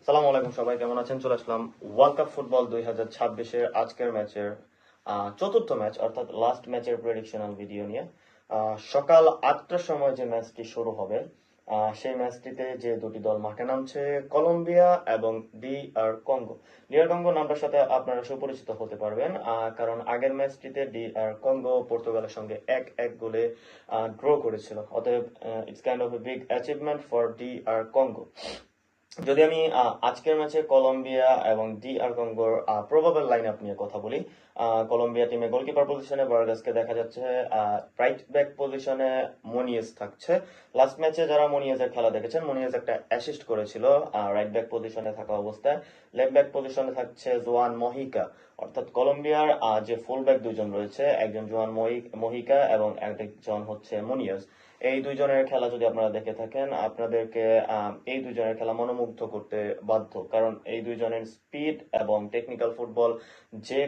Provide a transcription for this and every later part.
সালামু আলাইকুম, সবাই কেমন আছেন? চলে আসলাম ওয়ার্ল্ড কাপ ফুটবল 2026-এর আজকের ম্যাচের চতুর্থ ম্যাচ অর্থাৎ লাস্ট ম্যাচের প্রেডিকশনাল ভিডিও নিয়ে। সকাল 8টার সময় যে ম্যাচটি শুরু হবে, সেই ম্যাচটিতে যে দুটি দল মাঠে নামছে, কলম্বিয়া এবং ডি আর কঙ্গো নামটার সাথে আপনারা সুপরিচিত হতে পারবেন, কারণ আগের ম্যাচটিতে ডি আর কঙ্গো পর্তুগালের সঙ্গে 1-1 গোলে ড্র করেছিল। অতএব it's kind of a big achievement for D R Congo. যদি আমি আজকের ম্যাচে কলম্বিয়া এবং ডি আর কঙ্গোর প্রবাবল লাইন আপ নিয়ে কথা বলি, কলম্বিয়া টিমে গোলকিপার পজিশনে বার্গাসকে দেখা যাচ্ছে, রাইট ব্যাক পজিশনে মনিয়েজ থাকছে। লাস্ট ম্যাচে যারা মনিয়েজের খেলা দেখেছেন, মনিয়েজ একটা অ্যাসিস্ট করেছিল রাইট ব্যাক পজিশনে থাকা অবস্থায়। লেফট ব্যাক পজিশনে থাকছে জোয়ান মহিকা, অর্থাৎ কলম্বিয়ার যে ফুল ব্যাক দুইজন রয়েছে, একজন জোয়ান মহিকা এবং একজন হচ্ছে মনিয়েজ। এই দুইজনের খেলা যদি আপনারা দেখে থাকেন, আপনাদেরকে এই দুইজনের খেলা মনোমুগ্ধ করতে বাধ্য, কারণ এই দুইজনের স্পিড এবং টেকনিক্যাল ফুটবল যে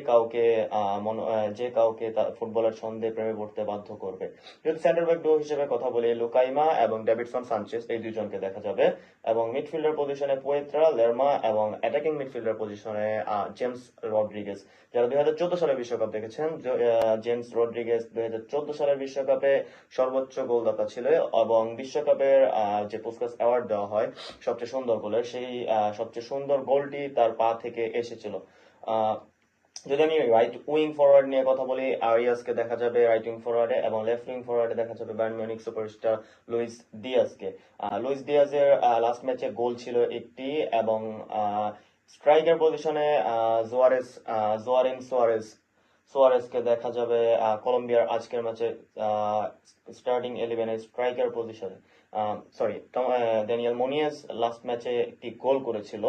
কাউকে ফুটবলের ছন্দে প্রেমে পড়তে বাধ্য করবে। যদি সেন্টার ব্যাক ডো হিসেবে কথা বলি, লুকাইমা এবং ডেভিডসন সানচেজ এই দুইজনকে দেখা যাবে, এবং মিডফিল্ডার পজিশনে পোয়েত্রা, লেরমা, এবং অ্যাটাকিং মিডফিল্ডার পজিশনে জেমস রড্রিগেজ। যারা 2014 সালের বিশ্বকাপ দেখেছেন, জেমস রড্রিগেজ 2014 সালের বিশ্বকাপে সর্বোচ্চ গোলদাতা ছিল, এবং বিশ্বকাপের যে পুস্কাস অ্যাওয়ার্ড দেওয়া হয় সবচেয়ে সুন্দর গোলের, সেই সবচেয়ে সুন্দর গোলটি তার পা থেকে এসেছিল। আহ, যদি আমি রাইট উইং ফরওয়ার্ড নিয়ে কথা বলি, আরিয়াসকে দেখা যাবে রাইট উইং ফরওয়ার্ডে, এবং লেফট উইং ফরওয়ার্ডে দেখা যাবে বায়ার্ন মিউনিখ সুপারস্টার লুইস ডিয়াজকে। লুইস ডিয়াজের লাস্ট ম্যাচে গোল ছিল একটি, এবং স্ট্রাইকার পজিশনে জোয়ারেন সোয়ারেসকে দেখা যাবে কলম্বিয়ার আজকের ম্যাচে স্টার্টিং 11-এর স্ট্রাইকার পজিশনে। সরি, ড্যানিয়েল মোনিয়েস লাস্ট ম্যাচে একটি গোল করেছিল,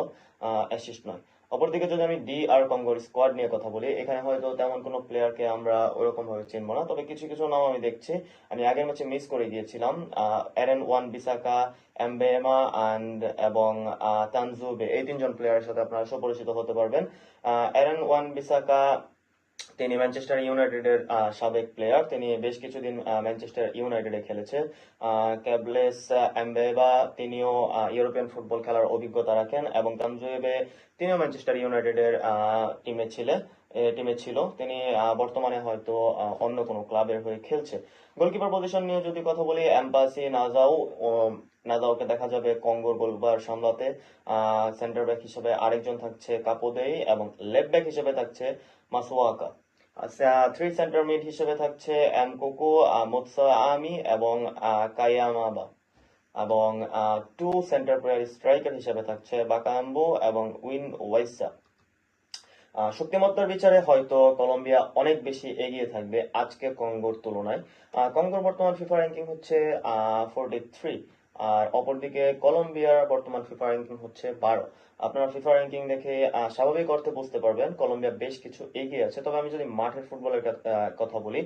অ্যাসিস্ট নয়। অপরদিকে যদি আমি ডি আর কঙ্গোর স্কোয়াড নিয়ে কথা বলি, এখানে হয়তো তেমন কোনো প্লেয়ারকে আমরা ওরকম ভাবে চিনবো না, তবে কিছু কিছু নাম আমি দেখছি, আমি আগের ম্যাচে মিস করে গিয়েছিলাম। এরেন ওয়ান বিসাকা, এমবেমা এবং তানজুবে, এই তিনজন প্লেয়ারের সাথে আপনারা সুপরিচিত হতে পারবেন। এরেন ওয়ান বিসাকা, তিনি ম্যানচেস্টার ইউনাইটেডের সাবেক প্লেয়ার, তিনি বেশ কিছুদিন ম্যানচেস্টার ইউনাইটেডে খেলেছে। ক্যাবলেস এমবেবা, তিনিও ইউরোপিয়ান ফুটবল খেলার অভিজ্ঞতা রাখেন, এবং তানজুয়েবে, তিনিও ম্যানচেস্টার ইউনাইটেডের টিমে ছিল। তিনি বর্তমানে হয়তো অন্য কোনো ক্লাবের হয়ে খেলছে। গোলকিপার পজিশন নিয়ে যদি কথা বলি, এম্বাসি নাজাওকে দেখা যাবে কঙ্গোর গোলকিপার সামলাতে। সেন্টার ব্যাক হিসেবে আরেকজন থাকছে কাপোদেই, এবং লেফট ব্যাক হিসেবে থাকছে মাসুয়াকা। আচ্ছা, থ্রি সেন্টার মিড হিসেবে থাকছে এমকোকো, মোৎসা আমি, এবং কায়ামাবা, এবং টু সেন্টার স্ট্রাইকার হিসেবে থাকছে বাকাম্বো এবং উইন ওয়াইসা। শক্তিমত্তার বিচারে হয়তো কলম্বিয়া অনেক বেশি এগিয়ে থাকবে আজকে কঙ্গোর তুলনায়। কঙ্গোর বর্তমান ফিফা র্যাঙ্কিং হচ্ছে 43, আর অপরদিকে কলম্বিয়ার বর্তমান ফিফা র্যাঙ্কিং হচ্ছে 12। আপনারা ফিফা র্যাঙ্কিং দেখে স্বাভাবিক অর্থে বুঝতে পারবেন কলম্বিয়া বেশ কিছু এগিয়ে আছে। তবে আমি যদি মাঠের ফুটবলের কথা বলি,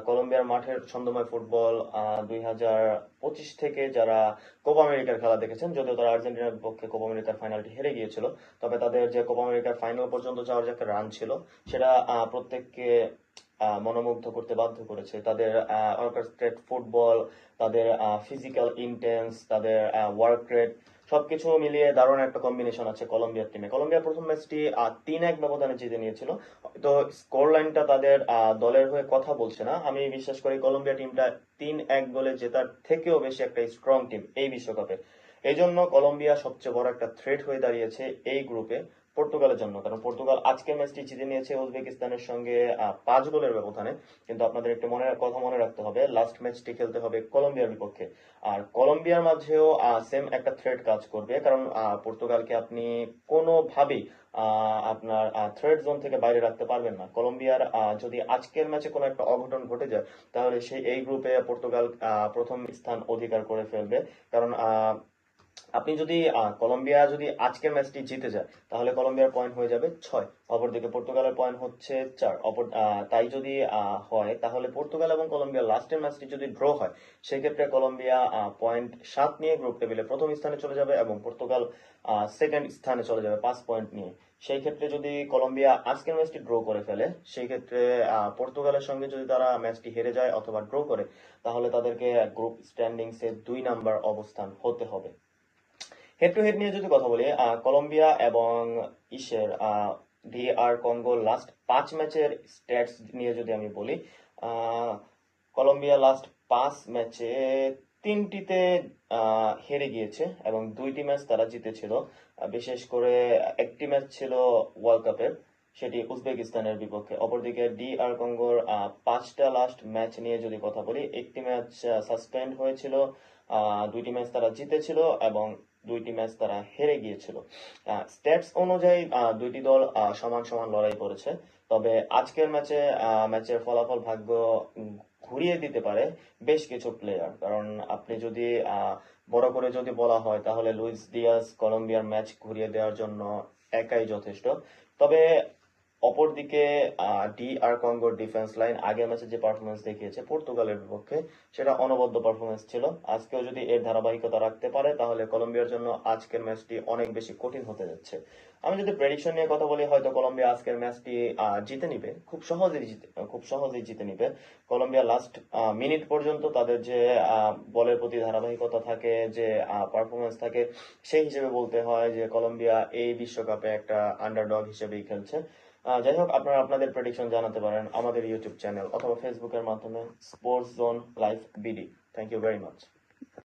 কলম্বিয়ার মাঠের ছন্দময় ফুটবল 2025 থেকে যারা কোপা আমেরিকার খেলা দেখেছেন, যদিও তারা আর্জেন্টিনার বিপক্ষে কোপা আমেরিকার ফাইনালটি হেরে গিয়েছিল, তবে তাদের যে কোপা আমেরিকার ফাইনাল পর্যন্ত যাওয়ার যে একটা রান ছিল, সেটা প্রত্যেককে মনোমুগ্ধ করতে বাধ্য করেছে। তাদের অর্কেস্ট্রেট ফুটবল, তাদের ফিজিক্যাল ইন্টেন্স, তাদের ওয়ার্ক রেট, সবকিছু মিলিয়ে দারুণ একটা কম্বিনেশন আছে কলম্বিয়ার টিমে। কলম্বিয়া প্রথম ম্যাচটি 3-1 ব্যবধানে জিতে নিয়েছিল। তো স্কোর লাইনটা তাদের দলের হয়ে কথা বলছে না। আমি বিশ্বাস করি কলম্বিয়া টিমটা 3-1 গোলে জেতার থেকেও বেশি একটা স্ট্রং টিম এই বিশ্বকাপে। এই জন্য কলম্বিয়া সবচেয়ে বড় একটা থ্রেট হয়ে দাঁড়িয়েছে এই গ্রুপে পর্তুগালের জন্য, কারণ পর্তুগাল আজকের ম্যাচটি জিতে নিয়েছে উজবেকিস্তানের সঙ্গে 5 গোলের ব্যবধানে। কিন্তু আপনাদের একটা কথা মনে রাখতে হবে, লাস্ট ম্যাচটি খেলতে হবে কলম্বিয়ার বিপক্ষে, আর কলম্বিয়ার মাঝেও সেম একটা থ্রেট কাজ করবে, কারণ পর্তুগালকে আপনি কোনোভাবেই আপনার থ্রেড জোন থেকে বাইরে রাখতে পারবেন না। কলম্বিয়ার যদি আজকের ম্যাচে কোনো একটা অঘটন ঘটে যায়, তাহলে এই গ্রুপে পর্তুগাল প্রথম স্থান অধিকার করে ফেলবে, কারণ আপনি যদি কলম্বিয়া যদি আজকের ম্যাচটি জিতে যায়, তাহলে কলম্বিয়ার পয়েন্ট হয়ে যাবে 6, অপরদিকে পর্তুগালের পয়েন্ট হচ্ছে 4। তাই যদি হয়, তাহলে পর্তুগাল এবং কলম্বিয়া লাস্টের ম্যাচটি যদি ড্র হয়, সেক্ষেত্রে কলম্বিয়া পয়েন্ট 7 নিয়ে গ্রুপ টেবিলে প্রথম স্থানে চলে যাবে, এবং পর্তুগাল সেকেন্ড স্থানে চলে যাবে 5 পয়েন্ট নিয়ে। সেই ক্ষেত্রে যদি কলম্বিয়া আজকের ম্যাচটি ড্র করে ফেলে, সেই ক্ষেত্রে পর্তুগালের সঙ্গে যদি তারা ম্যাচটি হেরে যায় অথবা ড্র করে, তাহলে তাদেরকে গ্রুপ স্ট্যান্ডিংসে 2 নাম্বার অবস্থান হতে হবে। হেড টু হেড নিয়ে যদি কথা বলি, কলম্বিয়া এবং DR কঙ্গোর লাস্ট 5 ম্যাচের স্ট্যাটস নিয়ে যদি আমি বলি, আহ, কলম্বিয়া লাস্ট 5 ম্যাচে 3টিতে হেরে গিয়েছে এবং 2টি ম্যাচ তারা জিতেছিল। বিশেষ করে একটি ম্যাচ ছিল ওয়ার্ল্ড কাপের, সেটি উজবেকিস্তানের বিপক্ষে। অপরদিকে DR কঙ্গোর 5টা লাস্ট ম্যাচ নিয়ে যদি কথা বলি, একটি ম্যাচ সাসপেন্ড হয়েছিল, 2টি ম্যাচ তারা জিতেছিল এবং 2টি ম্যাচ তারা হেরে গিয়েছিল। স্ট্যাটস অনুযায়ী 2টি দল সমান সমান লড়াই করেছে। তবে আজকের ম্যাচের ফলাফল ভাগ্য ঘুরিয়ে দিতে পারে বেশ কিছু প্লেয়ার। কারণ আপনি যদি বড় করে যদি বলা হয়, তাহলে লুইস ডিয়াজ কলম্বিয়ার ম্যাচ ঘুরিয়ে দেওয়ার জন্য একাই যথেষ্ট। তবে অপরদিকে DR কঙ্গোর ডিফেন্স লাইন আগের ম্যাচে যে পারফরমেন্স দেখিয়েছে পর্তুগালের বিপক্ষে, সেটা অনবদ্য পারফরমেন্স ছিল। আজকেও যদি এর ধারাবাহিকতা রাখতে পারে, তাহলে কলম্বিয়ার জন্য আজকের ম্যাচটি অনেক বেশি কঠিন হতে যাচ্ছে। আমি যদি প্রেডিকশন নিয়ে কথা বলি, হয়তো কলম্বিয়া আজকের ম্যাচটি জিতে নিবে, খুব সহজেই জিতে নিবে। কলম্বিয়া লাস্ট মিনিট পর্যন্ত তাদের যে বলের প্রতি ধারাবাহিকতা থাকে, যে পারফরমেন্স থাকে, সেই হিসেবে বলতে হয় যে কলম্বিয়া এই বিশ্বকাপে একটা আন্ডারডগ হিসেবেই খেলছে। যাই হোক, আপনারা আপনাদের প্রেডিকশন জানাতে পারেন আমাদের ইউটিউব চ্যানেল অথবা ফেসবুকের মাধ্যমে, sports zone live BD। Thank you very much.